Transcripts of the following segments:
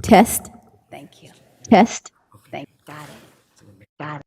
Test, Thank you. test. Got it. Got it.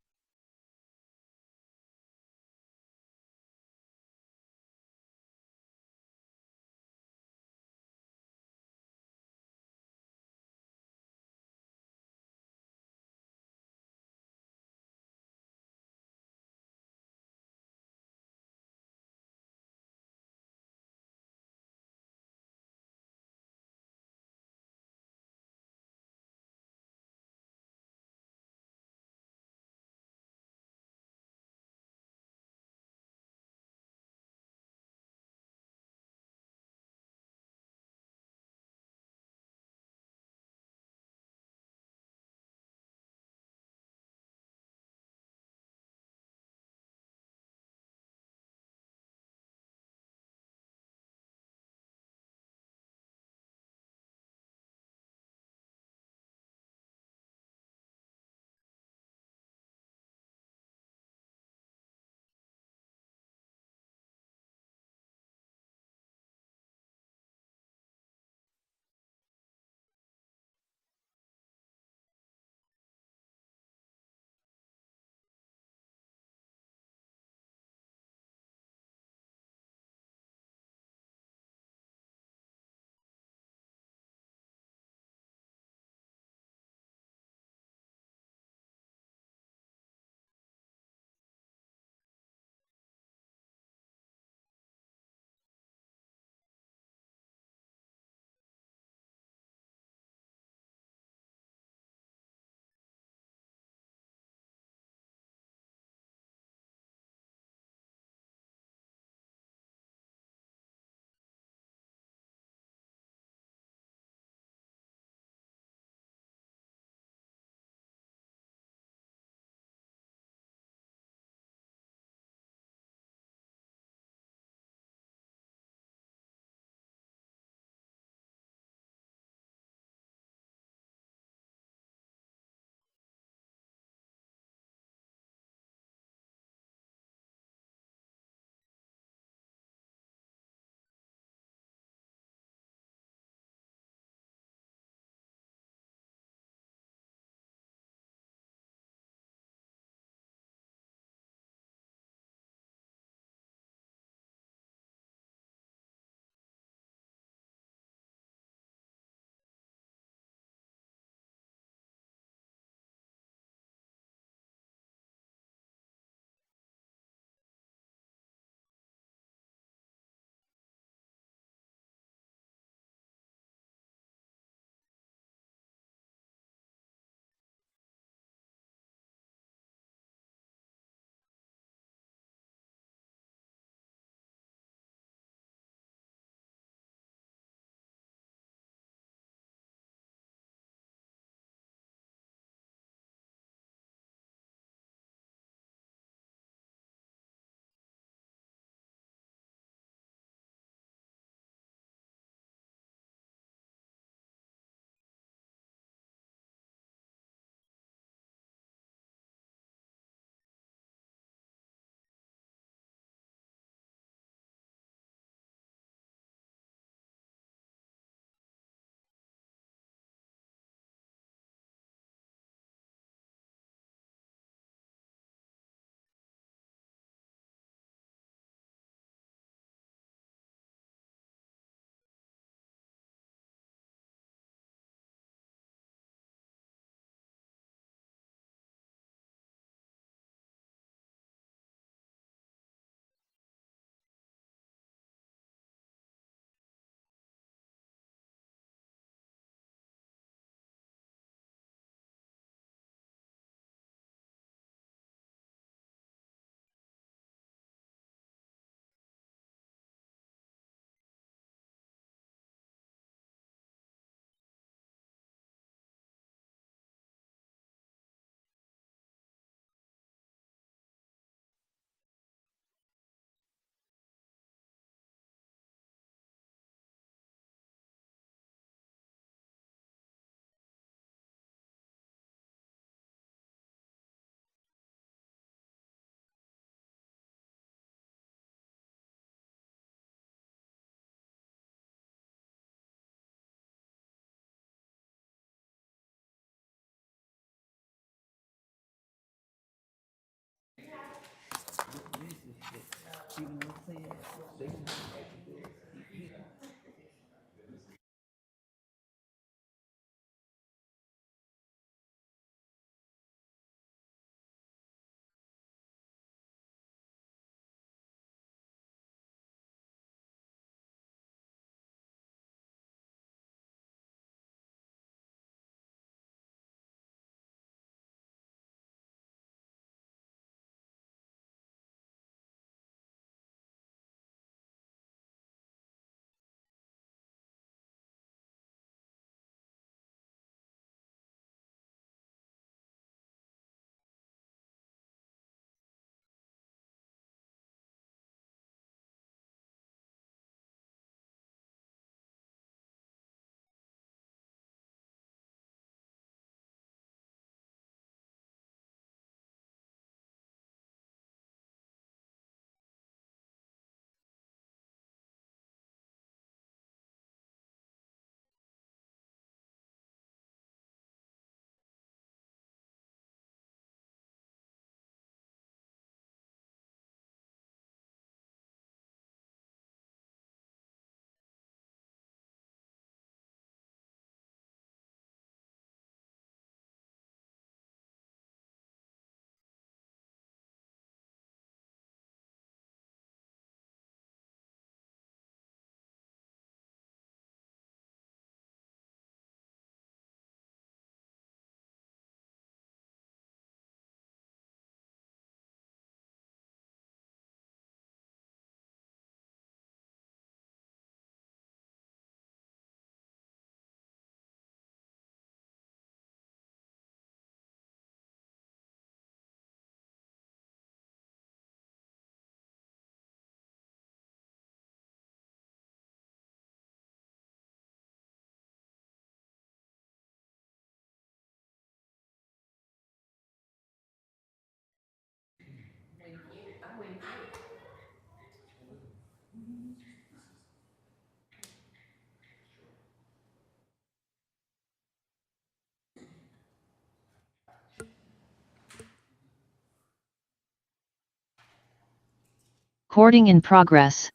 Recording in progress.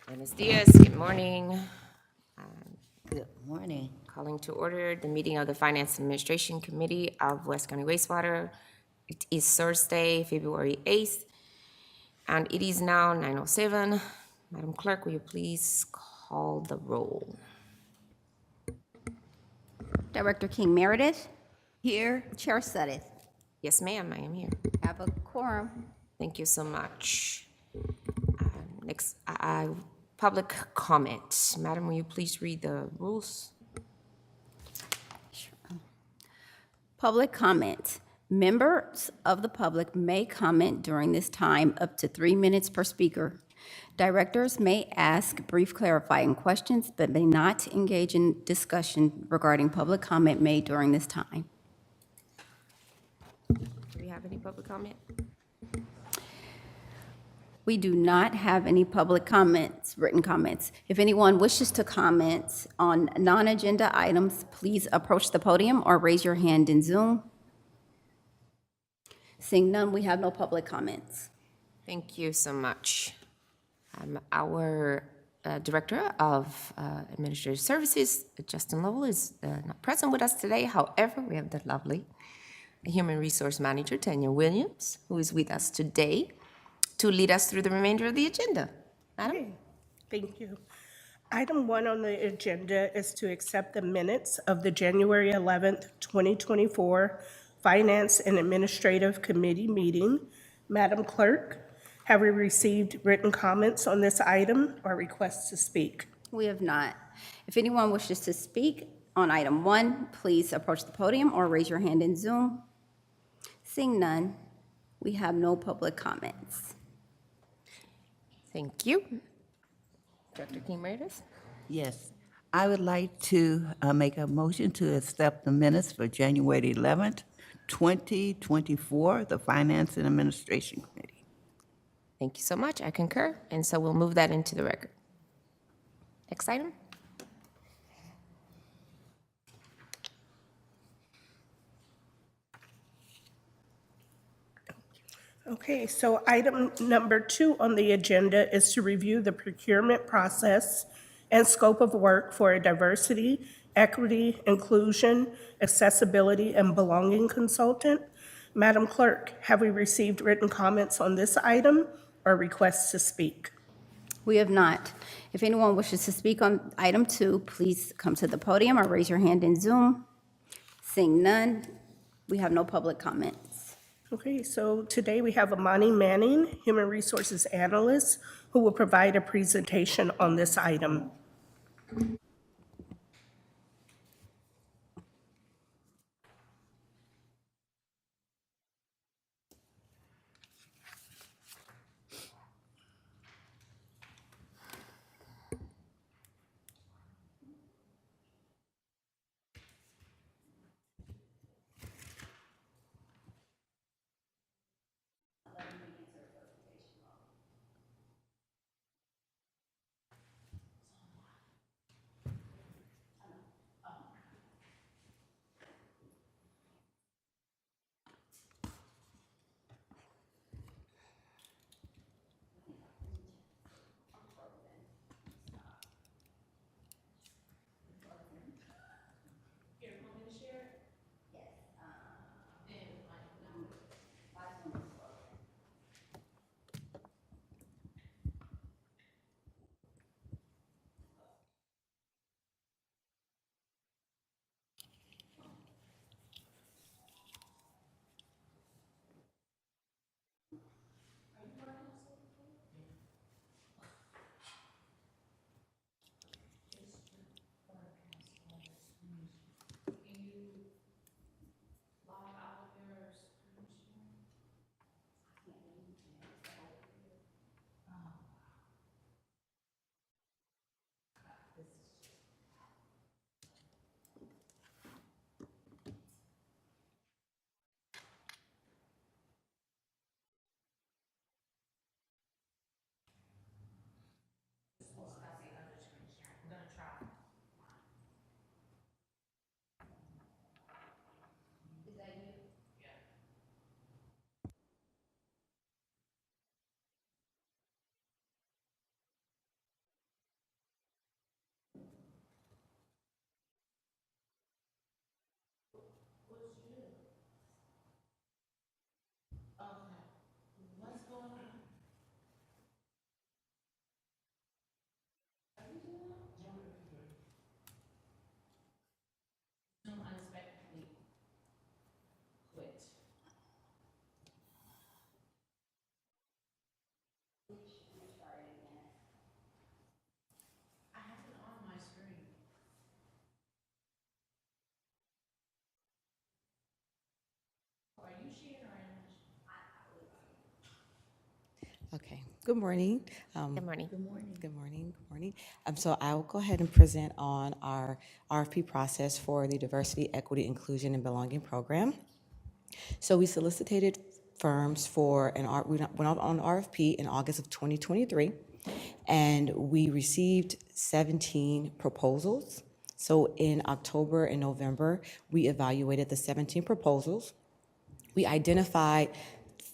Buenos dias, good morning. Good morning. Calling to order the meeting of the Finance Administration Committee of West County Wastewater. It is Thursday, February 8th, and it is now 9:07. Madam Clerk, will you please call the roll? Director King Meredith, Here. Chair Suddeth. Yes, ma'am, I am here. Have a quorum. Thank you so much. Next, public comment. Madam, will you please read the rules? Public comment. Members of the public may comment during this time up to 3 minutes per speaker. Directors may ask brief clarifying questions, but may not engage in discussion regarding public comment made during this time. Do we have any public comment? We do not have any public comments, written comments. If anyone wishes to comment on non-agenda items, please approach the podium or raise your hand in Zoom. Seeing none, we have no public comments. Thank you so much. Our Director of Administrative Services, Justin Lovell, is not present with us today. However, we have the lovely Human Resource Manager, Tanya Williams, who is with us today to lead us through the remainder of the agenda. Madam? Okay, thank you. Item 1 on the agenda is to accept the minutes of the January 11th, 2024 Finance and Administrative Committee meeting. Madam Clerk, have we received written comments on this item or requests to speak? We have not. If anyone wishes to speak on item 1, please approach the podium or raise your hand in Zoom. Seeing none, we have no public comments. Thank you. Director King Meredith? Yes. I would like to make a motion to accept the minutes for January 11th, 2024, the Finance and Administration Committee. Thank you so much. I concur. And so we'll move that into the record. Next item. Okay, so item number 2 on the agenda is to review the procurement process and scope of work for a diversity, equity, inclusion, accessibility, and belonging consultant. Madam Clerk, have we received written comments on this item or requests to speak? We have not. If anyone wishes to speak on item 2, please come to the podium or raise your hand in Zoom. Seeing none, we have no public comments. Okay, so today we have Amani Manning, Human Resources Analyst, who will provide a presentation on this item. Okay, good morning. Good morning. Good morning. Good morning, good morning. So I'll go ahead and present on our RFP process for the Diversity, Equity, Inclusion, and Belonging Program. So we solicited firms for we went out on RFP in August of 2023, and we received 17 proposals. So in October and November, we evaluated the 17 proposals. We identified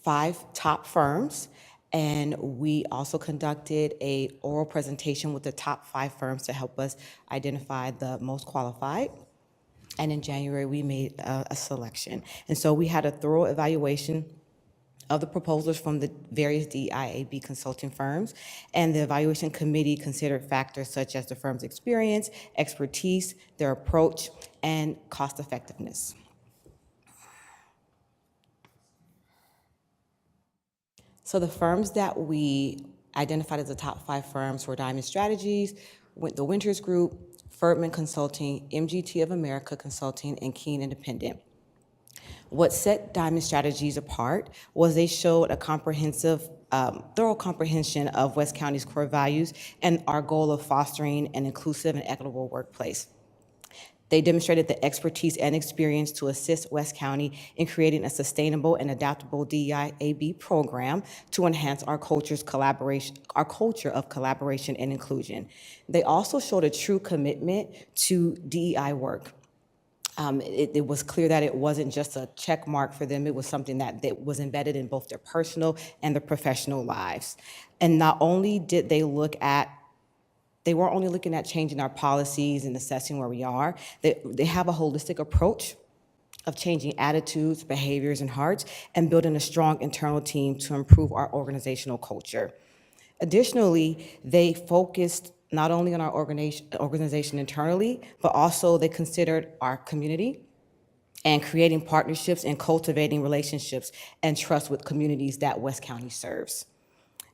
5 top firms, and we also conducted a oral presentation with the top 5 firms to help us identify the most qualified. And in January, we made a selection. And so we had a thorough evaluation of the proposals from the various DEIAB consulting firms, and the evaluation committee considered factors such as the firm's experience, expertise, their approach, and cost effectiveness. So the firms that we identified as the top 5 firms were Diamond Strategies, the Winters Group, Ferdman Consulting, MGT of America Consulting, and Keene Independent. What set Diamond Strategies apart was they showed a comprehensive, thorough comprehension of West County's core values and our goal of fostering an inclusive and equitable workplace. They demonstrated the expertise and experience to assist West County in creating a sustainable and adaptable DEIAB program to enhance our culture of collaboration and inclusion. They also showed a true commitment to DEI work. It was clear that it wasn't just a check mark for them, it was something that was embedded in both their personal and their professional lives. And not only did they they weren't only looking at changing our policies and assessing where we are, they have a holistic approach of changing attitudes, behaviors, and hearts, and building a strong internal team to improve our organizational culture. Additionally, they focused not only on our organization internally, but also they considered our community and creating partnerships and cultivating relationships and trust with communities that West County serves.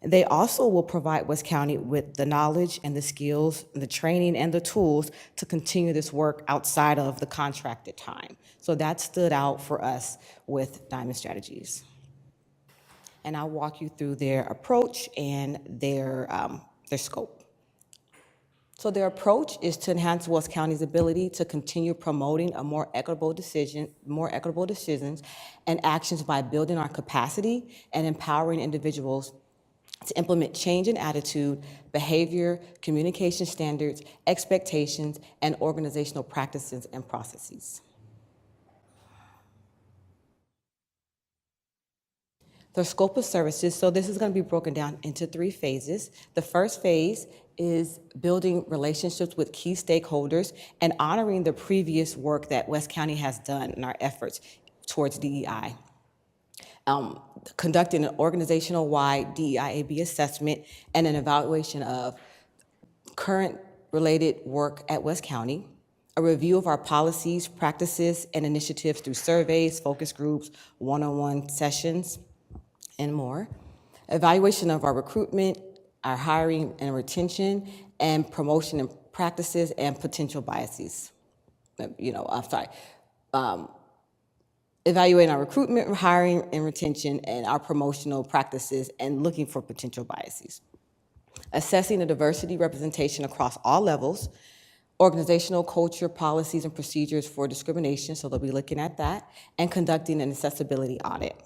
They also will provide West County with the knowledge and the skills, the training and the tools to continue this work outside of the contracted time. So that stood out for us with Diamond Strategies. And I'll walk you through their approach and their scope. So their approach is to enhance West County's ability to continue promoting a more equitable decisions and actions by building our capacity and empowering individuals to implement change in attitude, behavior, communication standards, expectations, and organizational practices and processes. The scope of services, so this is going to be broken down into 3 phases. The first phase is building relationships with key stakeholders and honoring the previous work that West County has done in our efforts towards DEI. Conducting an organizational-wide DEIAB assessment and an evaluation of current related work at West County, a review of our policies, practices, and initiatives through surveys, focus groups, one-on-one sessions, and more. Evaluation of our recruitment, our hiring and retention, and promotion and practices and potential biases. Evaluating our recruitment, hiring, and retention, and our promotional practices, and looking for potential biases. Assessing the diversity representation across all levels, organizational culture, policies, and procedures for discrimination, so they'll be looking at that, and conducting an accessibility audit.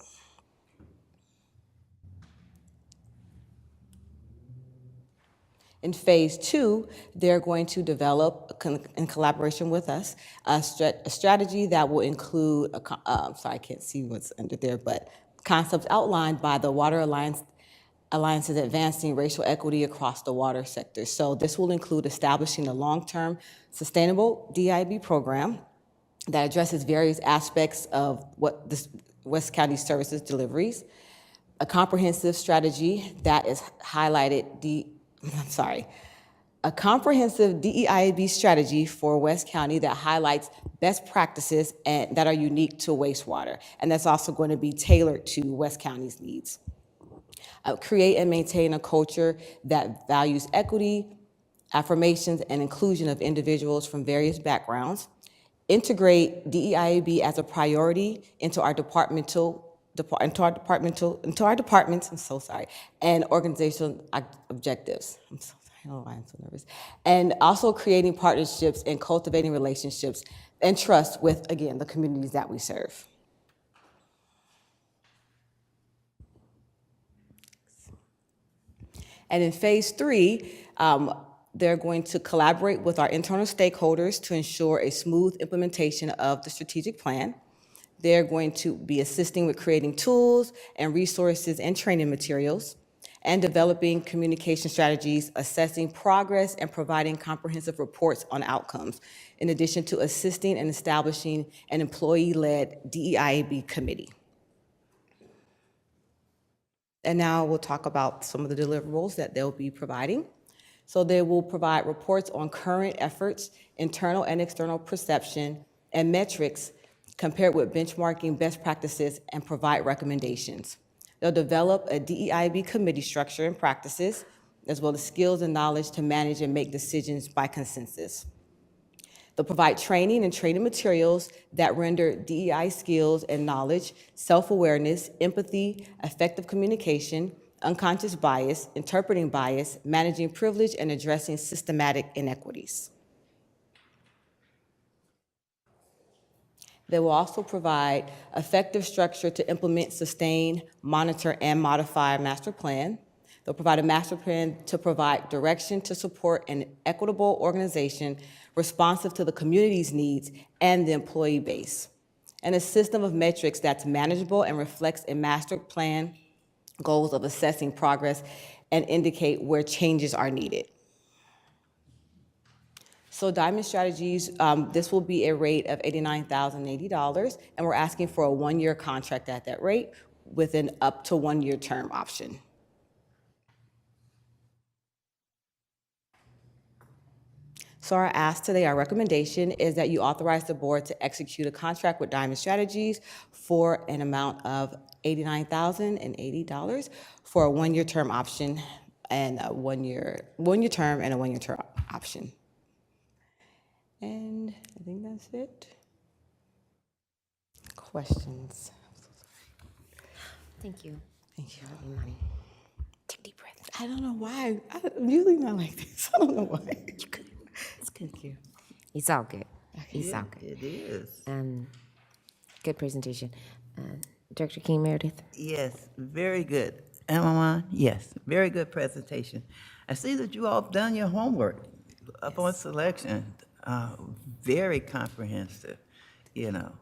In phase 2, they're going to develop, in collaboration with us, a strategy that will include, I can't see what's under there, but concepts outlined by the Water Alliance's Advancing Racial Equity Across the Water Sector. So this will include establishing a long-term sustainable DEIB program that addresses various aspects of what this West County Services deliveries, a comprehensive strategy that is highlighted, a comprehensive DEIB strategy for West County that highlights best practices and that are unique to wastewater, and that's also going to be tailored to West County's needs. Create and maintain a culture that values equity, affirmations, and inclusion of individuals from various backgrounds. Integrate DEIB as a priority into our departments, and organizational objectives. I'm so sorry, I don't know why I'm so nervous. And also creating partnerships and cultivating relationships and trust with, again, the communities that we serve. And in phase 3, they're going to collaborate with our internal stakeholders to ensure a smooth implementation of the strategic plan. They're going to be assisting with creating tools and resources and training materials, and developing communication strategies, assessing progress, and providing comprehensive reports on outcomes, in addition to assisting and establishing an employee-led DEIB committee. And now we'll talk about some of the deliverables that they'll be providing. So they will provide reports on current efforts, internal and external perception, and metrics compared with benchmarking best practices, and provide recommendations. They'll develop a DEIB committee structure and practices, as well as skills and knowledge to manage and make decisions by consensus. They'll provide training and training materials that render DEI skills and knowledge, self-awareness, empathy, effective communication, unconscious bias, interpreting bias, managing privilege, and addressing systematic inequities. They will also provide effective structure to implement, sustain, monitor, and modify a master plan. They'll provide a master plan to provide direction to support an equitable organization responsive to the community's needs and the employee base, and a system of metrics that's manageable and reflects a master plan goals of assessing progress and indicate where changes are needed. So Diamond Strategies, this will be a rate of $89,080, and we're asking for a one-year contract at that rate with an up to one-year term option. So our ask today, our recommendation is that you authorize the board to execute a contract with Diamond Strategies for an amount of $89,080 for a one-year term option and a one-year term and a one-year term option. And I think that's it. Questions? Thank you. Thank you. Money. Take a deep breath. I don't know why. I'm usually not like this. I don't know why. It's good. Thank you. It's all good. It's all good. It is. Good presentation. Director King Meredith? Yes, very good. Am I on? Yes, very good presentation. I see that you all have done your homework up on selection. Very comprehensive, you know.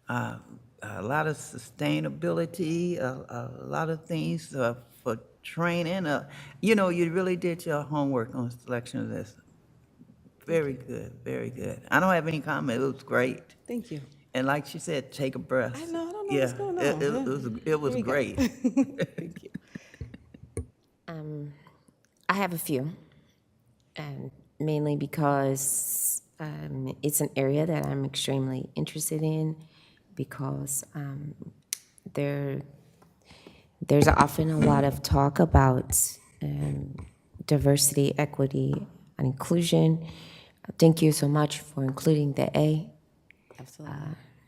A lot of sustainability, a lot of things for training. You know, you really did your homework on selection of this. Very good, very good. I don't have any comment. It was great. Thank you. And like she said, take a breath. I know, I don't know Yeah, what's going on. it was Here we go. great. Thank you. I have a few, and mainly because it's an area that I'm extremely interested in, because there's often a lot of talk about diversity, equity, and inclusion. Thank you so much for including the A. Absolutely.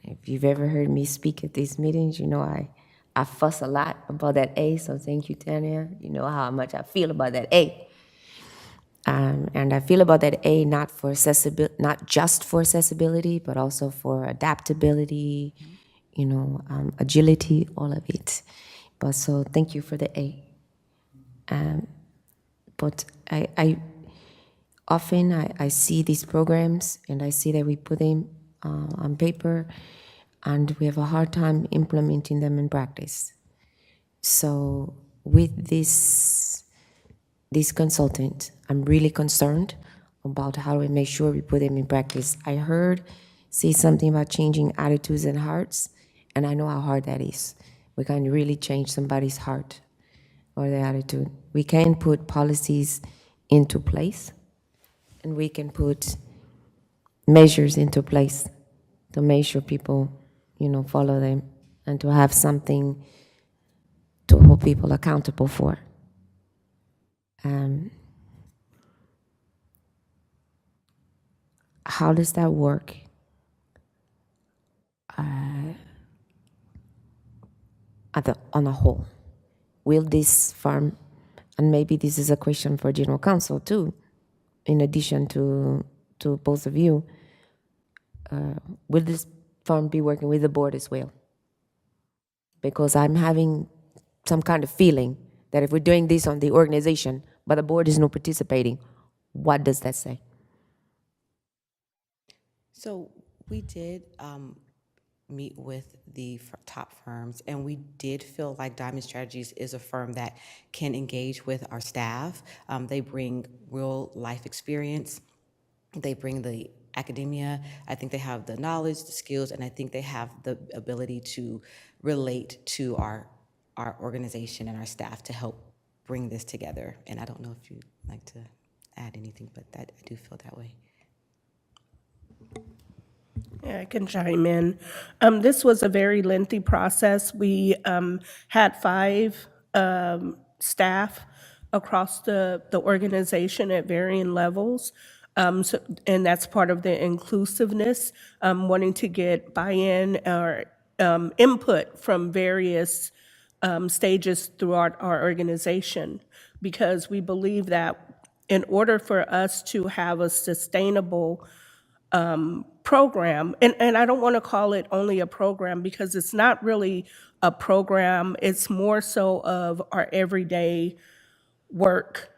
If you've ever heard me speak at these meetings, you know I fuss a lot about that A, so thank you, Tanya. You know how much I feel about that A. And I feel about that A not just for accessibility, but also for adaptability, you know, agility, all of it. But so thank you for the A. But I often I see these programs and I see that we put them on paper and we have a hard time implementing them in practice. So with this consultant, I'm really concerned about how we make sure we put them in practice. I say something about changing attitudes and hearts, and I know how hard that is. We can really change somebody's heart or their attitude. We can put policies into place, and we can put measures into place to make sure people, you know, follow them and to have something to hold people accountable for. How does that work? On a whole, will this firm, and maybe this is a question for General Counsel too, in addition to both of you, will this firm be working with the board as well? Because I'm having some kind of feeling that if we're doing this on the organization, but the board is not participating, what does that say? So we did meet with the top firms, and we did feel like Diamond Strategies is a firm that can engage with our staff. They bring real life experience. They bring the academia. I think they have the knowledge, the skills, and I think they have the ability to relate to our organization and our staff to help bring this together. And I don't know if you'd like to add anything, but I do feel that way. Yeah, I can chime in. This was a very lengthy process. We had 5 staff across the organization at varying levels. And that's part of the inclusiveness, wanting to get buy-in or input from various stages throughout our organization, because we believe that in order for us to have a sustainable program, and I don't want to call it only a program because it's not really a program, it's more so of our everyday work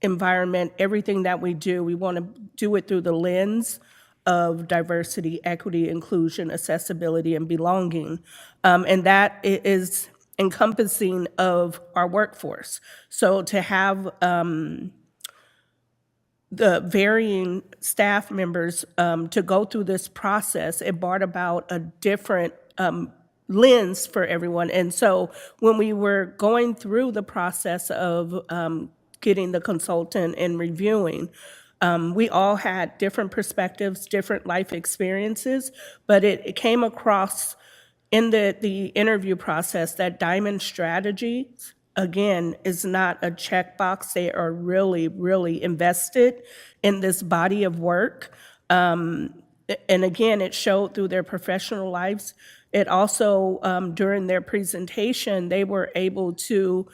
environment, everything that we do, we want to do it through the lens of diversity, equity, inclusion, accessibility, and belonging. And that is encompassing of our workforce. So to have the varying staff members to go through this process, it brought about a different lens for everyone. And so when we were going through the process of getting the consultant and reviewing, we all had different perspectives, different life experiences, but it came across in the interview process that Diamond Strategies, again, is not a checkbox. They are really, really invested in this body of work. And again, it showed through their professional lives. It also, during their presentation, they were able to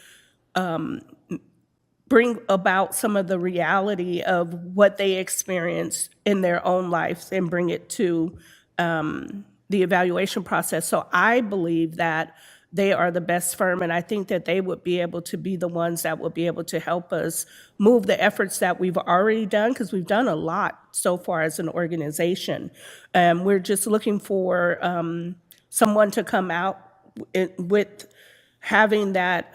bring about some of the reality of what they experienced in their own lives and bring it to the evaluation process. So I believe that they are the best firm, and I think that they would be able to be the ones that would be able to help us move the efforts that we've already done, because we've done a lot so far as an organization. We're just looking for someone to come out with having that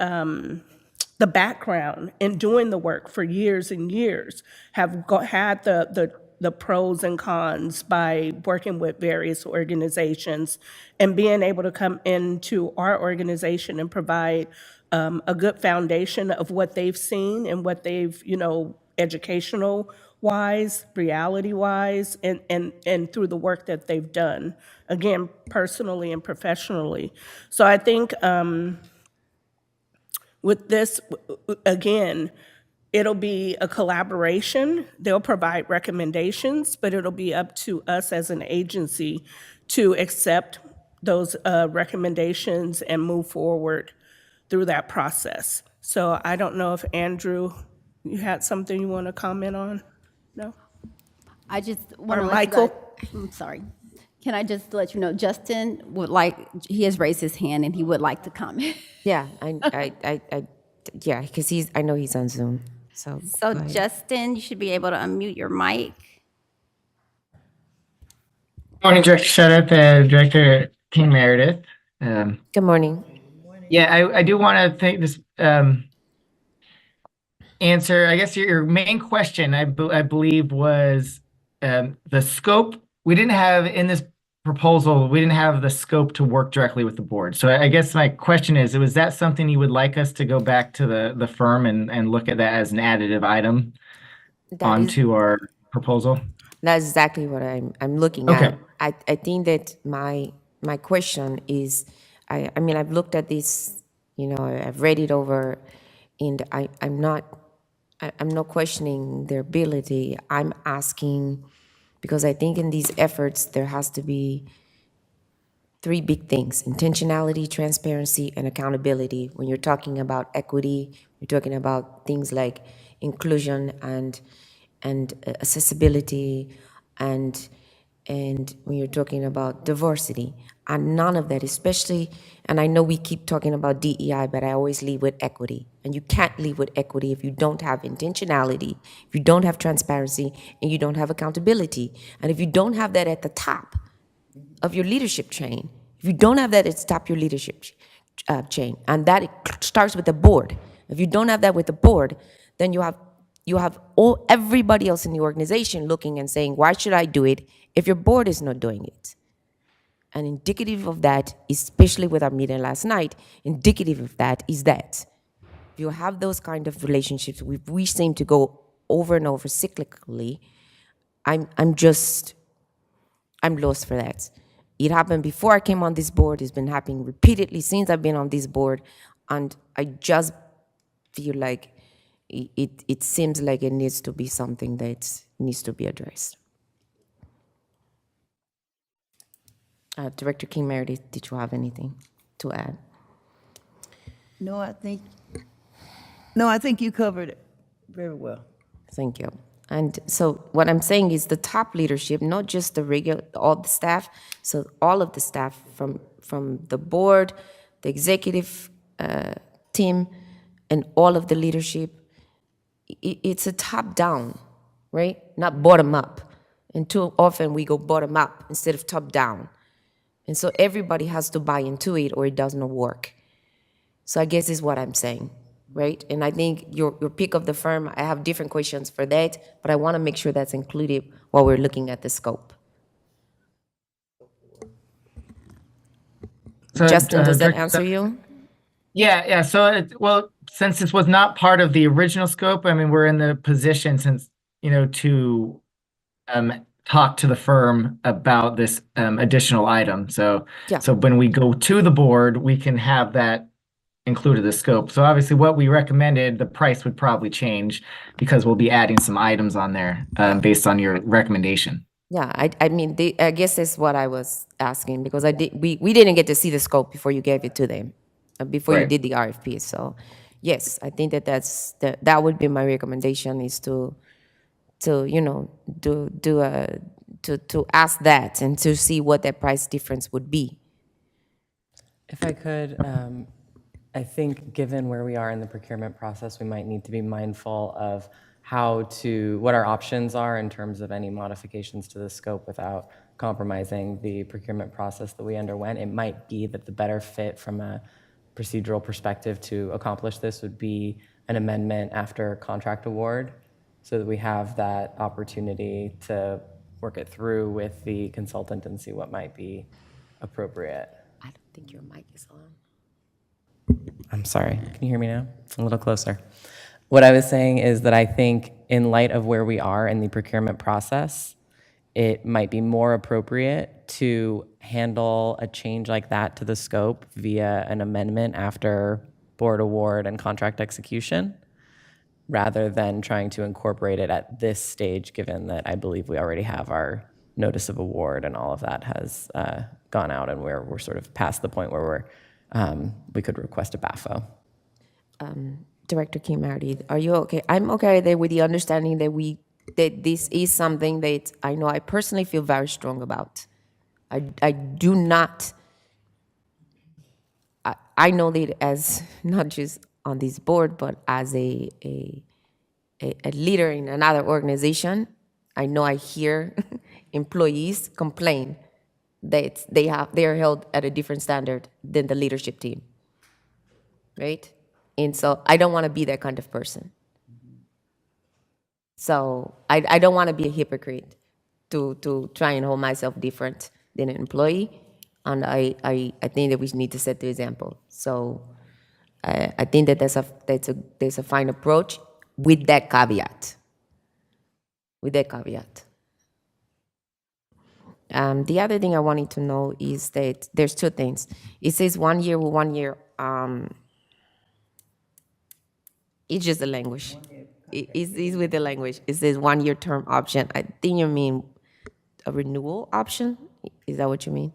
the background in doing the work for years and years, have had the pros and cons by working with various organizations, and being able to come into our organization and provide a good foundation of what they've seen and what they've, educational wise, reality wise, and through the work that they've done, again, personally and professionally. So I think with this, again, it'll be a collaboration. They'll provide recommendations, but it'll be up to us as an agency to accept those recommendations and move forward through that process. So I don't know if Andrew, you had something you want to comment on? No? I just want Or to Michael? I'm sorry. Can I just let you know, Justin he has raised his hand and he would like to comment. Yeah, yeah, because I know he's on Zoom. So, So go ahead. Justin, you should be able to unmute your mic. Morning, Director Shutup, Director King Meredith. Good morning. Yeah, I do want to thank this answer. I guess your main question, I believe, was the scope. We didn't have in this proposal, we didn't have the scope to work directly with the board. So I guess my question is, was that something you would like us to go back to the firm and look at that as an additive item onto our proposal? That's exactly what I'm looking Okay. at. I think that my question is, I mean, I've looked at this, I've read it over, and I'm not questioning their ability. I'm asking, because I think in these efforts, there has to be three big things: intentionality, transparency, and accountability. When you're talking about equity, you're talking about things like inclusion and accessibility, and when you're talking about diversity, and none of that, especially, and I know we keep talking about DEI, but I always lead with equity. And you can't lead with equity if you don't have intentionality, if you don't have transparency, and you don't have accountability. And if you don't have that at the top of your leadership chain, if you don't have that at the top of your leadership chain, and that it starts with the board. If you don't have that with the board, then you have everybody else in the organization looking and saying, why should I do it if your board is not doing it? And indicative of that, especially with our meeting last night, indicative of that is that if you have those kind of relationships, we seem to go over and over cyclically. I'm lost for that. It happened before I came on this board. It's been happening repeatedly since I've been on this board, and I just feel like it seems like it needs to be something that needs to be addressed. Director King Meredith, did you have anything to add? No, I think you covered it very well. Thank you. And so what I'm saying is the top leadership, not just all the staff, so all of the staff from the board, the executive team, and all of the leadership, it's a top down, right? Not bottom up. And too often we go bottom up instead of top down. And so everybody has to buy into it or it doesn't work. So I guess is what I'm saying, right? And I think your pick of the firm, I have different questions for that, but I want to make sure that's included while we're looking at the scope. So, Justin, does that Director- answer you? Yeah. So, well, since this was not part of the original scope, I mean, we're in the position since, to talk to the firm about this additional item. So, Yeah. so when we go to the board, we can have that included in the scope. So obviously what we recommended, the price would probably change because we'll be adding some items on there based on your recommendation. Yeah, I mean, I guess that's what I was asking because we didn't get to see the scope before you gave it to them, before you Right. did the RFP. So, yes, I think that would be my recommendation is to ask that and to see what that price difference would be. If I could, I think given where we are in the procurement process, we might need to be mindful of what our options are in terms of any modifications to the scope without compromising the procurement process that we underwent. It might be that the better fit from a procedural perspective to accomplish this would be an amendment after contract award so that we have that opportunity to work it through with the consultant and see what might be appropriate. I don't think your mic is on. I'm sorry, can you hear me now? A little closer. What I was saying is that I think in light of where we are in the procurement process, it might be more appropriate to handle a change like that to the scope via an amendment after board award and contract execution, rather than trying to incorporate it at this stage, given that I believe we already have our notice of award and all of that has gone out and we're sort of past the point where we could request a BAFO. Director Kim Meredith, are you okay? I'm okay there with the understanding that this is something that I know I personally feel very strong about. I do not. I know that as not just on this board, but as a leader in another organization, I know I hear employees complain that they are held at a different standard than the leadership team, right? And so I don't want to be that kind of person. So I don't want to be a hypocrite to try and hold myself different than an employee. And I think that we need to set the example. So I think that there's a fine approach with that caveat. With that caveat. The other thing I wanted to know is that there's two things. It says 1 year with 1 year. It's just the language. It's with the language. It says 1 year term option. I think you mean a renewal option. Is that what you mean?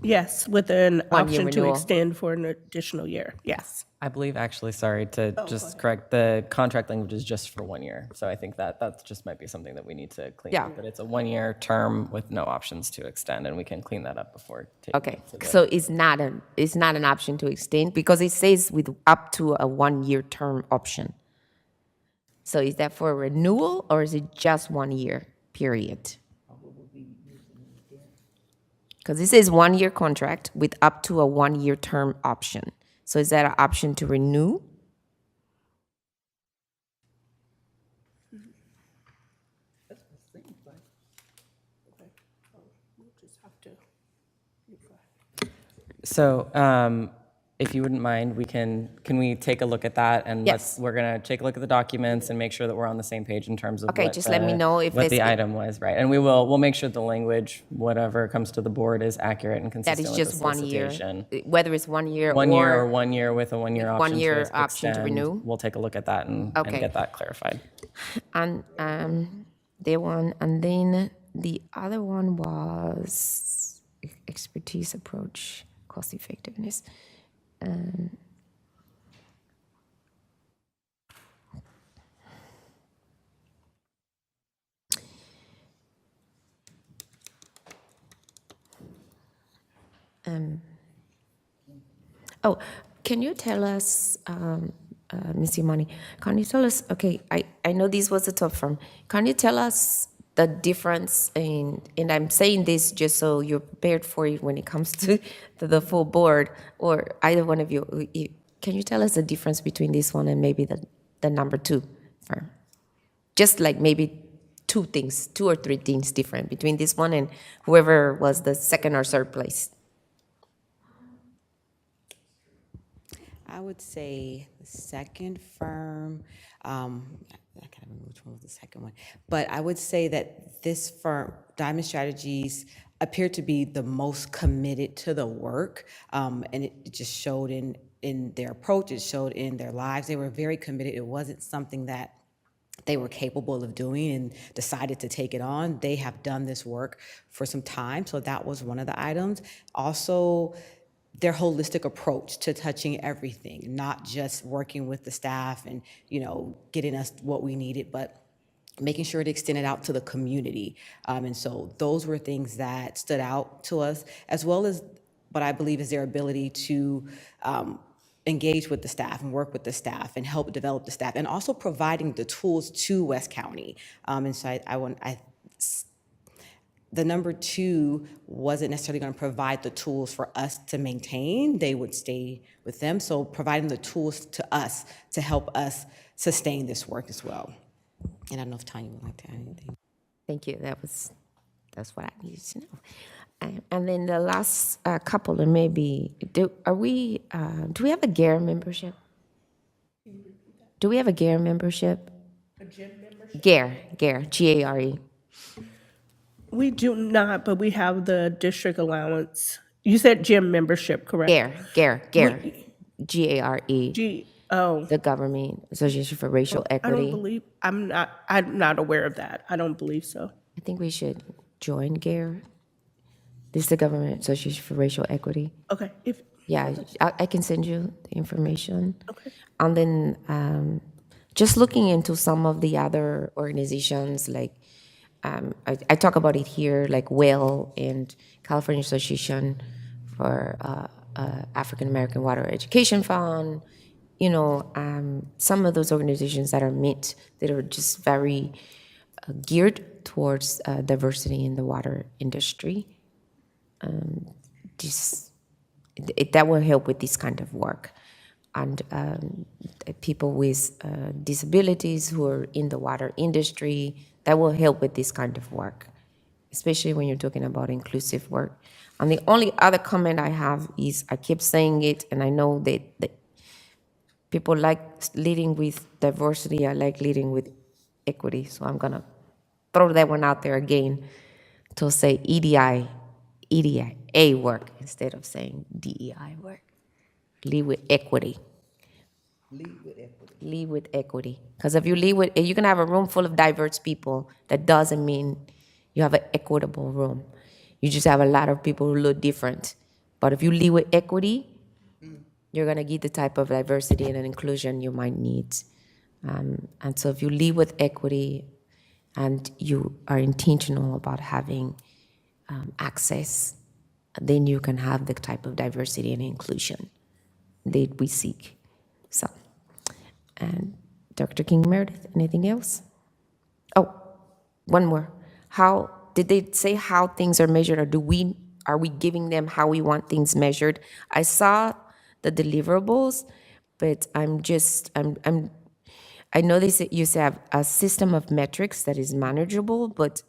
Yes, with an 1 year option to renewal. extend for an additional year, yes. I believe, actually, sorry to just correct, the contract language is just for 1 year. So I think that just might be something that we need to clean Yeah. up. But it's a 1 year term with no options to extend, and we can clean that up before taking Okay, it to the- so it's not an option to extend because it says with up to a 1 year term option. So is that for renewal or is it just 1 year period? Because it says 1 year contract with up to a 1 year term option. So is that an option to renew? So if you wouldn't mind, can we take a look at that? And Yes. we're going to take a look at the documents and make sure that we're on the same page in terms of Okay, just let me know if what the there's- item was, right? And we'll make sure the language, whatever comes to the board, is accurate and That consistent is with the just 1 year, solicitation. whether it's 1 year 1 year or or 1 year with a 1 year With option 1 year to option to extend. renew? We'll take a look at that and Okay. get that clarified. and the one, and then the other one was expertise approach, cost effectiveness. Oh, can you tell us Ms. Imani, can you tell us, okay, I know this was a tough firm. Can you tell us the difference in, and I'm saying this just so you're prepared for it when it comes to the full board, or either one of you, can you tell us the difference between this one and maybe the number 2 firm? Just like maybe 2 or 3 things different between this one and whoever was the second or third place. I would say the second firm, I can't remember which one was the second one, but I would say that this firm, Diamond Strategies, appeared to be the most committed to the work, and it just showed in their approach, it showed in their lives. They were very committed. It wasn't something that they were capable of doing and decided to take it on. They have done this work for some time, so that was one of the items. Also, their holistic approach to touching everything, not just working with the staff and, getting us what we needed, but making sure it extended out to the community. And so those were things that stood out to us, as well as what I believe is their ability to engage with the staff and work with the staff and help develop the staff, and also providing the tools to West County. And so the number 2 wasn't necessarily going to provide the tools for us to maintain. They would stay with them. So providing the tools to us to help us sustain this work as well. And I don't know if Tanya would like to add anything. Thank you. That's what I needed to know. And then the last couple, and maybe do we have a GARE membership? Do we have a GARE membership? A gym membership? GARE, G-A-R-E. We do not, but we have the district allowance. You said gym membership, correct? GARE, G-A-R-E. The Government Association for Racial Equity. I'm not aware of that. I don't believe so. I think we should join GARE. This is the Government Association for Racial Equity. Okay, Yeah, I can send you the information. Okay. And then just looking into some of the other organizations, like I talk about it here, like WELL and California Association for African American Water Education Fund. Some of those organizations that are just very geared towards diversity in the water industry. That will help with this kind of work. And people with disabilities who are in the water industry, that will help with this kind of work, especially when you're talking about inclusive work. And the only other comment I have is, I keep saying it, and I know that people like leading with diversity, I like leading with equity, so I'm gonna throw that one out there again to say EDA work instead of saying DEI work. Lead with equity. Lead with equity. Because if you can have a room full of diverse people, that doesn't mean you have an equitable room. You just have a lot of people who look different. But if you lead with equity, you're gonna get the type of diversity and inclusion you might need. And so if you lead with equity and you are intentional about having access, then you can have the type of diversity and inclusion that we seek. So, and Dr. King Meredith, anything else? Oh, one more. How did they say how things are measured, or are we giving them how we want things measured? I saw the deliverables, but I know they say you have a system of metrics that is manageable, but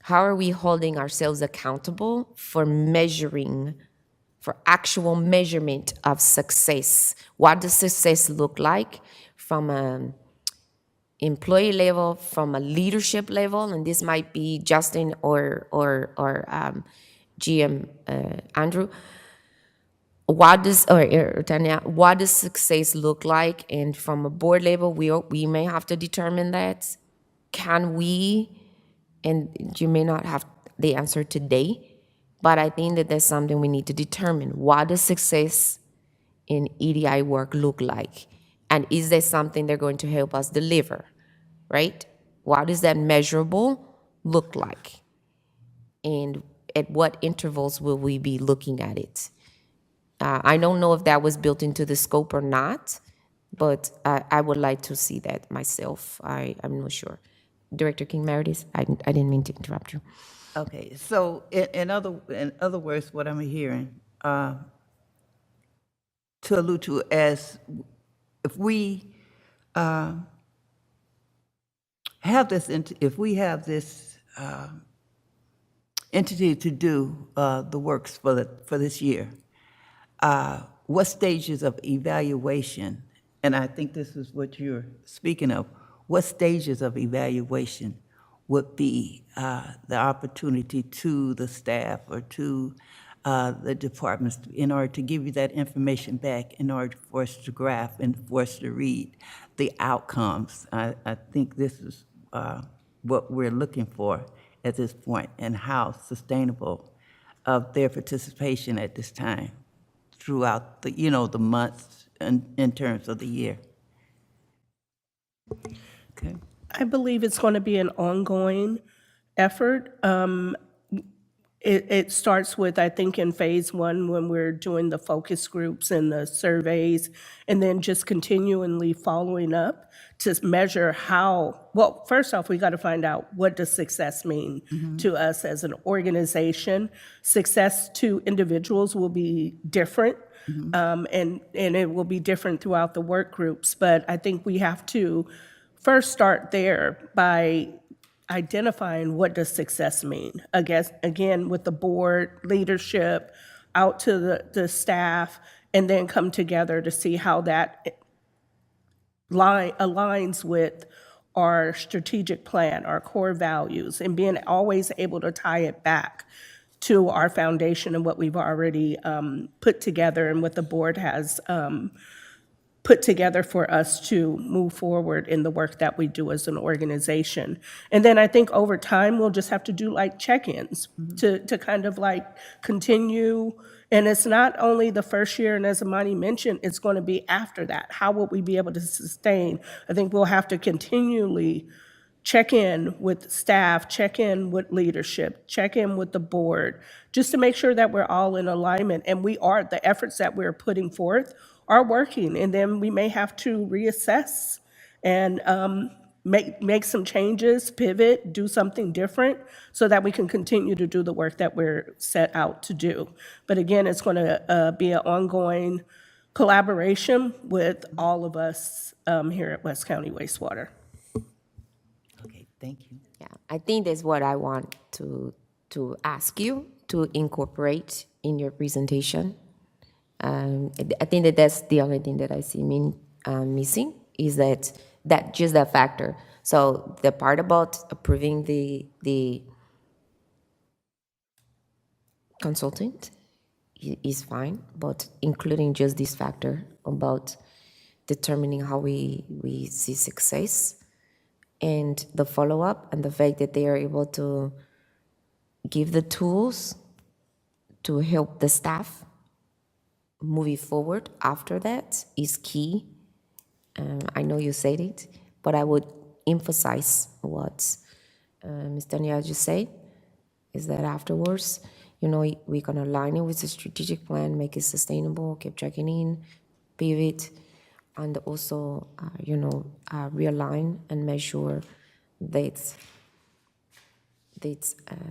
how are we holding ourselves accountable for measuring, for actual measurement of success? What does success look like from an employee level, from a leadership level? And this might be Justin or GM Andrew. Tanya, what does success look like? And from a board level, we may have to determine that. Can we? And you may not have the answer today, but I think that there's something we need to determine. What does success in EDI work look like? And is there something they're going to help us deliver, right? What does that measurable look like? And at what intervals will we be looking at it? I don't know if that was built into the scope or not, but I would like to see that myself. I'm not sure. Director King Meredith, I didn't mean to interrupt you. Okay, so in other words, what I'm hearing, to allude to as if we have this, if we have this entity to do the works for this year, what stages of evaluation, and I think this is what you're speaking of, what stages of evaluation would be the opportunity to the staff or to the departments in order to give you that information back, in order for us to graph and for us to read the outcomes. I think this is what we're looking for at this point, and how sustainable of their participation at this time throughout the, the months in terms of the year. Okay. I believe it's going to be an ongoing effort. It starts with, I think, in phase one, when we're doing the focus groups and the surveys, and then just continually following up to measure how, well, first off, we got to find out, what does success mean to us as an organization? Success to individuals will be different, and it will be different throughout the work groups. But I think we have to first start there by identifying what does success mean. I guess, again, with the board, leadership, out to the staff, and then come together to see how that aligns with our strategic plan, our core values, and being always able to tie it back to our foundation and what we've already put together and what the board has put together for us to move forward in the work that we do as an organization. And then I think over time, we'll just have to do like check-ins to kind of like continue. And it's not only the first year, and as Amani mentioned, it's going to be after that. How will we be able to sustain? I think we'll have to continually check in with staff, check in with leadership, check in with the board, just to make sure that we're all in alignment and the efforts that we're putting forth are working. And then we may have to reassess and make some changes, pivot, do something different so that we can continue to do the work that we're set out to do. But again, it's going to be an ongoing collaboration with all of us here at West County Wastewater. Okay, thank you. Yeah, I think that's what I want to ask you to incorporate in your presentation. I think that's the only thing that I see missing, is that just that factor. So the part about approving the consultant is fine, but including just this factor about determining how we see success and the follow-up, and the fact that they are able to give the tools to help the staff moving forward after that is key. I know you said it, but I would emphasize what Ms. Danielle just said, is that afterwards, we're going to align it with the strategic plan, make it sustainable, keep checking in, pivot, and also, realign and make sure that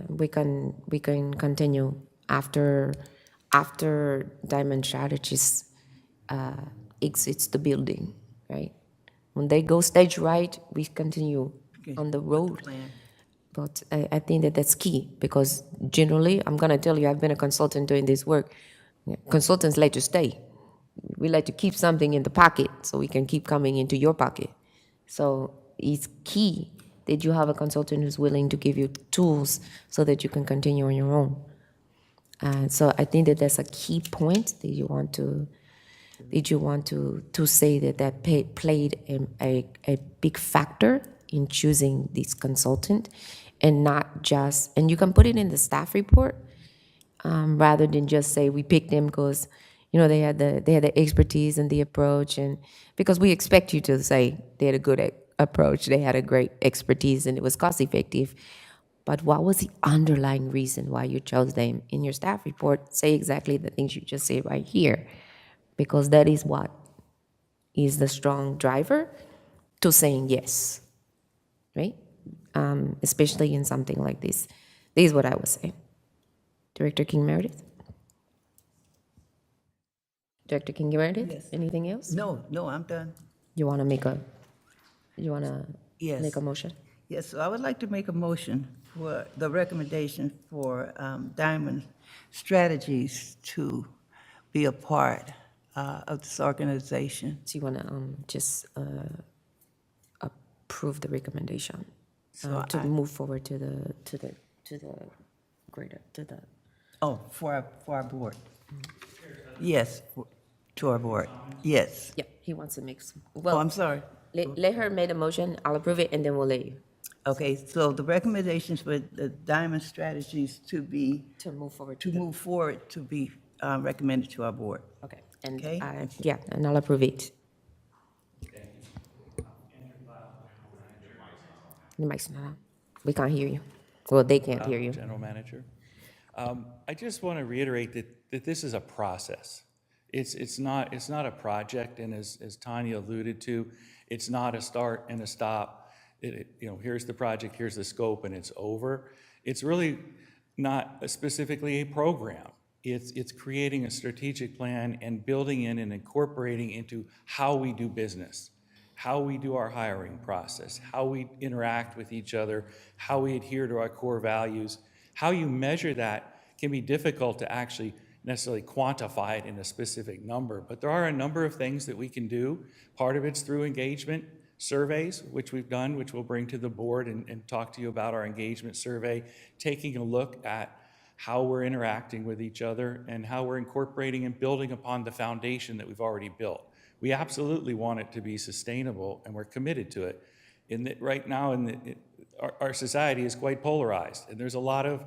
we can continue after Diamond Strategies exits the building, right? When they go stage right, we continue on the road. But I think that's key, because generally, I'm going to tell you, I've been a consultant doing this work. Consultants like to stay. We like to keep something in the pocket so we can keep coming into your pocket. So it's key that you have a consultant who's willing to give you tools so that you can continue on your own. So I think that's a key point that you want to say that played a big factor in choosing this consultant, and not just, and you can put it in the staff report rather than just say we picked them because they had the expertise and the approach, and because we expect you to say they had a good approach, they had a great expertise, and it was cost effective. but what was the underlying reason why you chose them? In your staff report, say exactly the things you just say right here, because that is what is the strong driver to saying yes, right? Especially in something like this. This is what I would say. Director King Meredith? Director King Meredith? Yes. Anything else? No, I'm done. You want to make a, Yes. make a motion? Yes, so I would like to make a motion for the recommendation for Diamond Strategies to be a part of this organization. So you want to just approve the recommendation to move forward to the greater, to the, Oh, for our board. Yes, to our board, yes. yeah, he wants to make some, Oh, well, I'm sorry. let her make a motion, I'll approve it, and then we'll let you, Okay, so the recommendations for the Diamond Strategies to be, to move forward to move forward, to be recommended to our board. Okay, and Okay. yeah, and I'll approve it. Your mic's not on. We can't hear you. Well, they can't hear you. General Manager. I just want to reiterate that this is a process. It's not a project, and as Tanya alluded to, it's not a start and a stop. Here's the project, here's the scope, and it's over. It's really not specifically a program. It's creating a strategic plan and building in and incorporating into how we do business, how we do our hiring process, how we interact with each other, how we adhere to our core values. How you measure that can be difficult to actually necessarily quantify it in a specific number, but there are a number of things that we can do. Part of it's through engagement surveys, which we've done, which we'll bring to the board and talk to you about our engagement survey, taking a look at how we're interacting with each other and how we're incorporating and building upon the foundation that we've already built. We absolutely want it to be sustainable, and we're committed to it. Right now, our society is quite polarized, and there's a lot of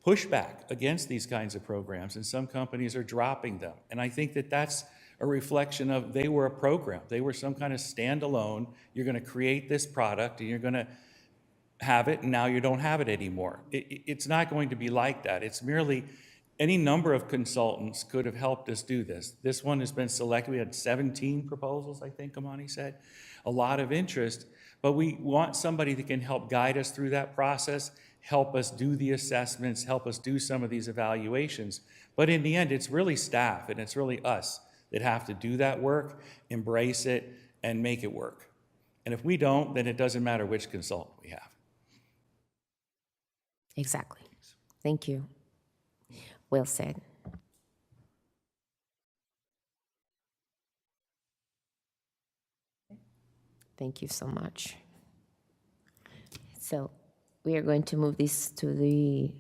pushback against these kinds of programs, and some companies are dropping them. And I think that that's a reflection of they were a program. They were some kind of standalone. You're going to create this product, and you're going to have it, and now you don't have it anymore. It's not going to be like that. It's merely any number of consultants could have helped us do this. This one has been selected. We had 17 proposals, I think Amani said. A lot of interest, but we want somebody that can help guide us through that process, help us do the assessments, help us do some of these evaluations. But in the end, it's really staff, and it's really us that have to do that work, embrace it, and make it work. And if we don't, then it doesn't matter which consultant we have. Exactly. Thank you. Well said. Thank you so much. So we are going to move this to the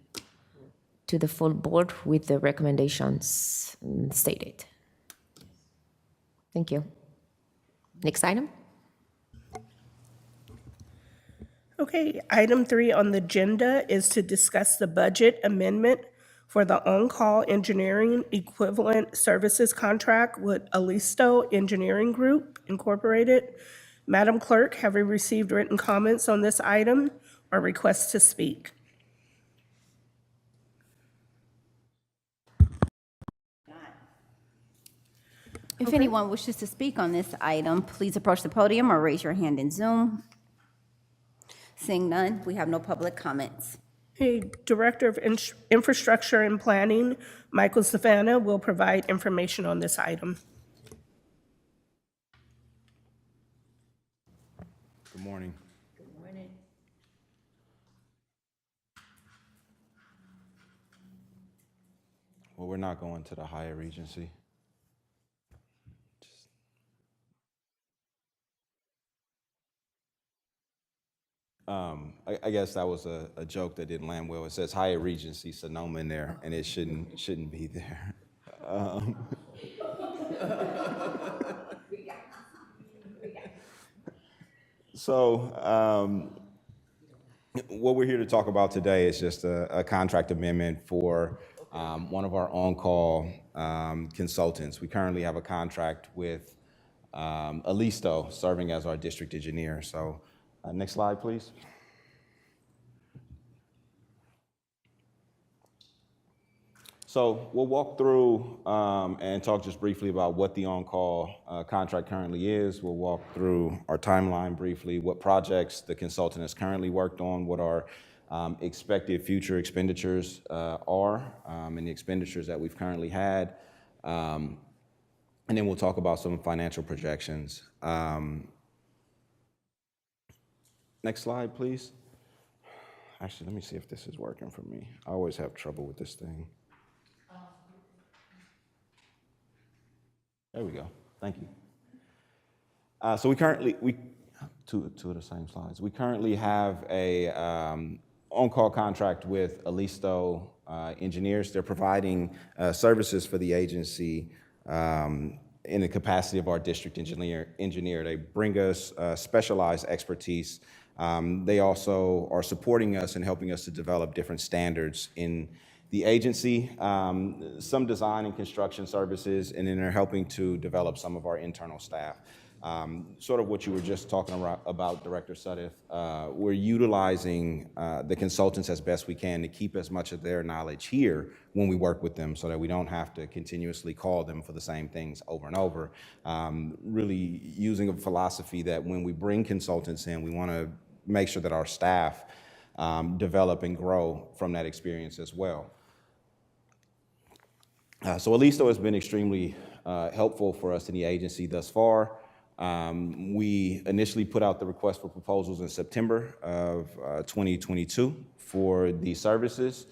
full board with the recommendations stated. Thank you. Next item. Okay, item 3 on the agenda is to discuss the budget amendment for the on-call engineering equivalent services contract with Alisto Engineering Group, Incorporated. Madam Clerk, have we received written comments on this item or requests to speak? If anyone wishes to speak on this item, please approach the podium or raise your hand in Zoom. Seeing none, we have no public comments. Okay, Director of Infrastructure and Planning, Michael Savannah, will provide information on this item. Good morning. Good morning. Well, we're not going to the higher Regency. I guess that was a joke that didn't land well. It says Hyatt Regency Sonoma in there, and it shouldn't be there. So what we're here to talk about today is just a contract amendment for one of our on-call consultants. We currently have a contract with Alisto serving as our district engineer. So next slide, please. So we'll walk through and talk just briefly about what the on-call contract currently is. We'll walk through our timeline briefly, what projects the consultant has currently worked on, what our expected future expenditures are, and the expenditures that we've currently had. And then we'll talk about some financial projections. Next slide, please. Actually, let me see if this is working for me. I always have trouble with this thing. There we go. Thank you. So we currently, two of the same slides. We currently have a on-call contract with Alisto Engineers. They're providing services for the agency in the capacity of our district engineer. They bring us specialized expertise. They also are supporting us and helping us to develop different standards in the agency, some design and construction services, and then they're helping to develop some of our internal staff. Sort of what you were just talking about, Director Sudeth. We're utilizing the consultants as best we can to keep as much of their knowledge here when we work with them so that we don't have to continuously call them for the same things over and over. Really using a philosophy that when we bring consultants in, we want to make sure that our staff develop and grow from that experience as well. So Alisto has been extremely helpful for us in the agency thus far. We initially put out the request for proposals in September of 2022 for the services.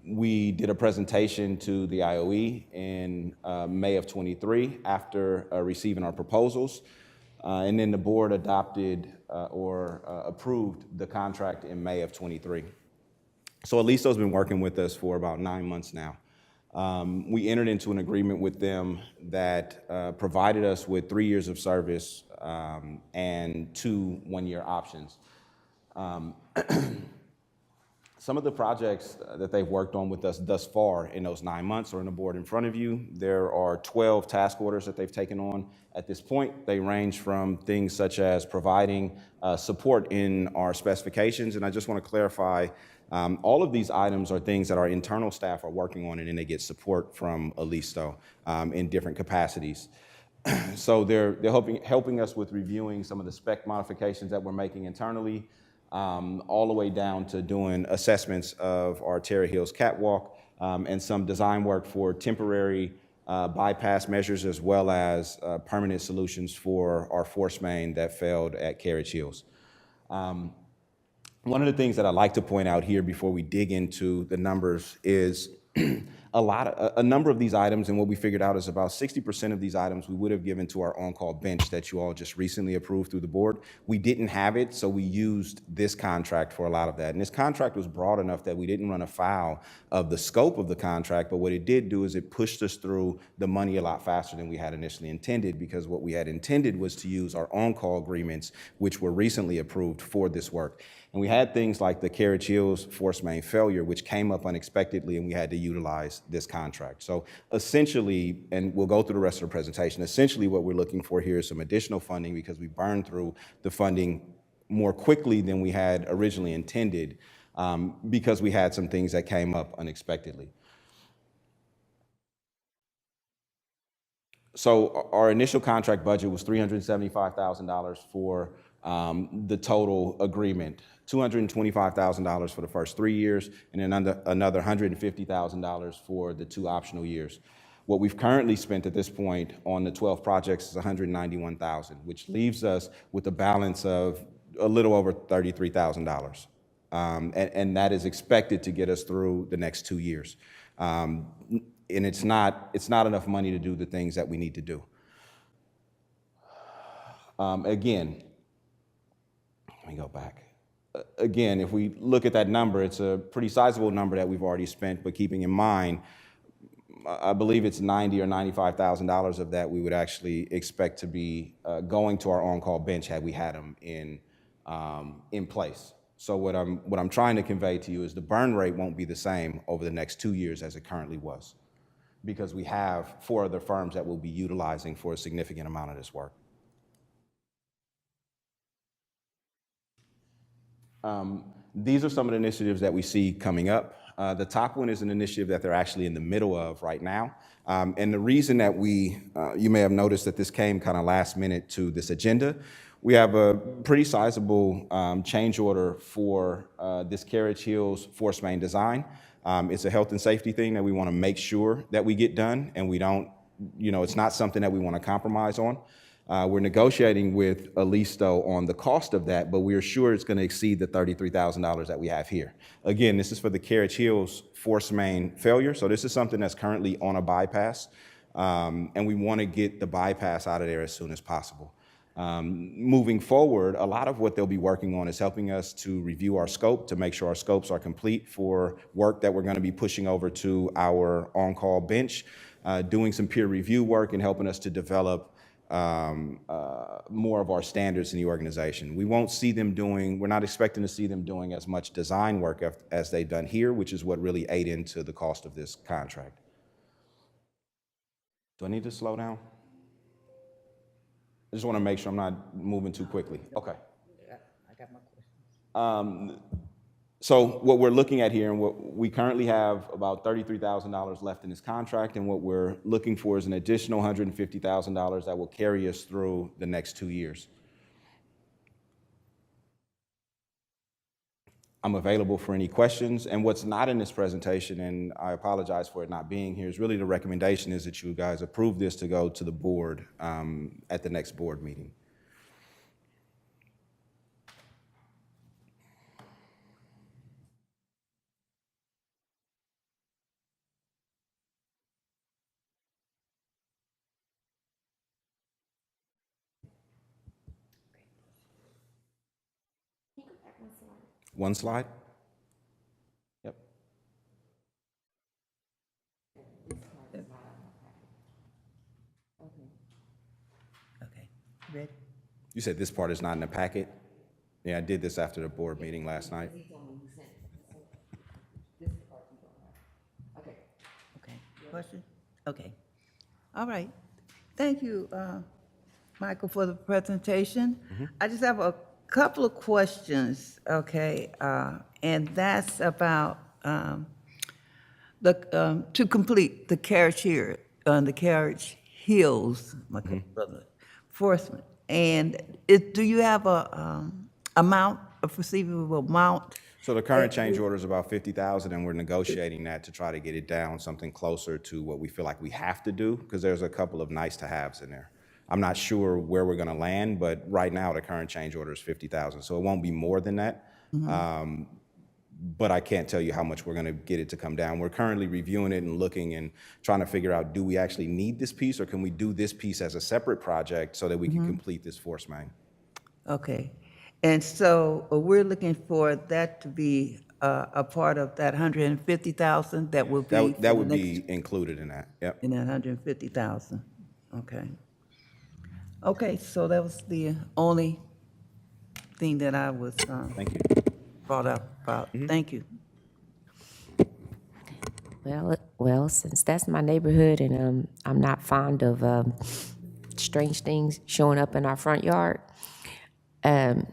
We did a presentation to the IOE in May of 23 after receiving our proposals. And then the board adopted or approved the contract in May of 23. So Alisto's been working with us for about 9 months now. We entered into an agreement with them that provided us with 3 years of service and 2 one-year options. Some of the projects that they've worked on with us thus far in those 9 months are on the board in front of you. There are 12 task orders that they've taken on at this point. They range from things such as providing support in our specifications, and I just want to clarify, all of these items are things that our internal staff are working on, and then they get support from Alisto in different capacities. So they're helping us with reviewing some of the spec modifications that we're making internally, all the way down to doing assessments of our Terra Hills catwalk and some design work for temporary bypass measures as well as permanent solutions for our force main that failed at Carriage Hills. One of the things that I'd like to point out here before we dig into the numbers is a number of these items, and what we figured out is about 60% of these items we would have given to our on-call bench that you all just recently approved through the board. We didn't have it, so we used this contract for a lot of that. And this contract was broad enough that we didn't run afoul of the scope of the contract, but what it did do is it pushed us through the money a lot faster than we had initially intended, because what we had intended was to use our on-call agreements, which were recently approved for this work. And we had things like the Carriage Hills force main failure, which came up unexpectedly, and we had to utilize this contract. So essentially, and we'll go through the rest of the presentation, essentially what we're looking for here is some additional funding because we burned through the funding more quickly than we had originally intended because we had some things that came up unexpectedly. So our initial contract budget was $375,000 for the total agreement, $225,000 for the first 3 years, and then another $150,000 for the 2 optional years. What we've currently spent at this point on the 12 projects is $191,000, which leaves us with a balance of a little over $33,000. And that is expected to get us through the next 2 years. And it's not enough money to do the things that we need to do. Again, let me go back. Again, if we look at that number, it's a pretty sizable number that we've already spent, but keeping in mind, I believe it's $90,000 or $95,000 of that we would actually expect to be going to our on-call bench had we had them in place. So what I'm trying to convey to you is the burn rate won't be the same over the next 2 years as it currently was, because we have 4 other firms that we'll be utilizing for a significant amount of this work. These are some of the initiatives that we see coming up. The top one is an initiative that they're actually in the middle of right now. And the reason that you may have noticed that this came kind of last minute to this agenda, we have a pretty sizable change order for this Carriage Hills force main design. It's a health and safety thing that we want to make sure that we get done, and we don't, it's not something that we want to compromise on. We're negotiating with Alisto on the cost of that, but we are sure it's going to exceed the $33,000 that we have here. Again, this is for the Carriage Hills force main failure, so this is something that's currently on a bypass, and we want to get the bypass out of there as soon as possible. Moving forward, a lot of what they'll be working on is helping us to review our scope, to make sure our scopes are complete for work that we're going to be pushing over to our on-call bench, doing some peer review work and helping us to develop more of our standards in the organization. We're not expecting to see them doing as much design work as they've done here, which is what really ate into the cost of this contract. Do I need to slow down? I just want to make sure I'm not moving too quickly. Okay. I got my question. So what we're looking at here, and what we currently have about $33,000 left in this contract, and what we're looking for is an additional $150,000 that will carry us through the next 2 years. I'm available for any questions, and what's not in this presentation, and I apologize for it not being here, is really the recommendation is that you guys approve this to go to the board at the next board meeting. One slide? Yep. Okay, ready? You said this part is not in the packet? Yeah, I did this after the board meeting last night. Okay, question? Okay, all right. Thank you, Michael, for the presentation. I just have a couple of questions, okay? And that's about to complete the Carriage Hills, enforcement. And do you have a receivable amount? So the current change order is about $50,000, and we're negotiating that to try to get it down something closer to what we feel like we have to do, because there's a couple of nice to haves in there. I'm not sure where we're going to land, but right now the current change order is $50,000, so it won't be more than that. But I can't tell you how much we're going to get it to come down. We're currently reviewing it and looking and trying to figure out, do we actually need this piece, or can we do this piece as a separate project so that we can complete this force main? Okay, and so we're looking for that to be a part of that $150,000 that will be That would be included in that. Yep. in that $150,000. Okay. Okay, so that was the only thing that I was Thank you. brought up about. Thank you. Well, since that's my neighborhood and I'm not fond of strange things showing up in our front yard, I'm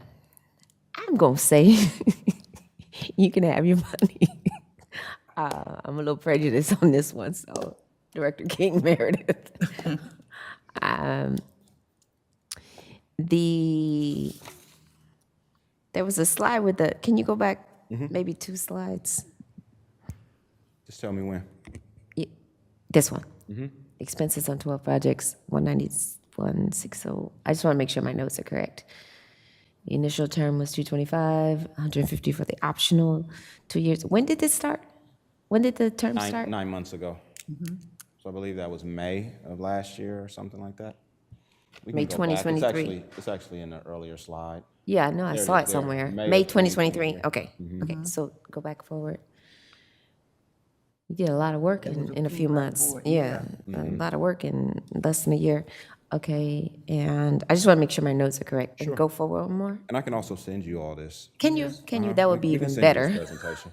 gonna say you can have your money. I'm a little prejudiced on this one, so Director King Meredith. There was a slide with can you go back maybe 2 slides? Just tell me when. This one. Expenses on 12 projects, 190,160. I just want to make sure my notes are correct. The initial term was 225, 150 for the optional 2 years. When did this start? When did the term start? 9 months ago. So I believe that was May of last year or something like that. We can May go back. 2023. It's actually in the earlier slide. Yeah, I know, I There it saw is it there. somewhere. May of May 2023, 2023. okay, okay, so go back forward. You did a lot of work in a few months. Yeah, a lot of work in less than a year. Okay, and I just want to make sure my notes are correct. And go forward one more. And I can also send you all this. Can you? That would be We can even send you better. this presentation.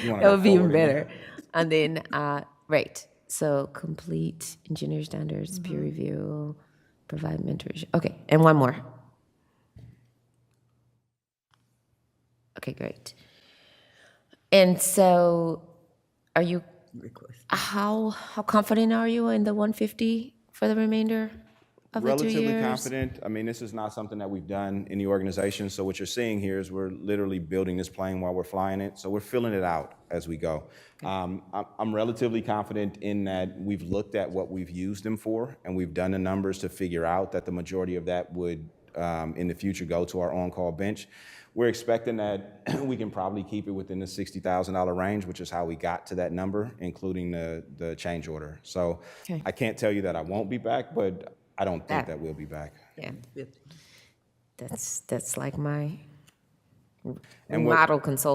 You wanna That go would be even forward again? better. And then, right, so complete engineer standards, peer review, provide mentorship. Okay, and one more. Okay, great. And so Are you, how confident are you in the 150 for the remainder of the 2 years? Relatively confident. I mean, this is not something that we've done in the organization. So what you're seeing here is we're literally building this plane while we're flying it. So we're filling it out as we go. I'm relatively confident in that we've looked at what we've used them for, and we've done the numbers to figure out that the majority of that would, in the future, go to our on-call bench. We're expecting that we can probably keep it within the $60,000 range, which is how we got to that number, including the change order. So Okay. I can't tell you that I won't be back, but I don't think that we'll be back. Yeah. That's like my And what- model consultant.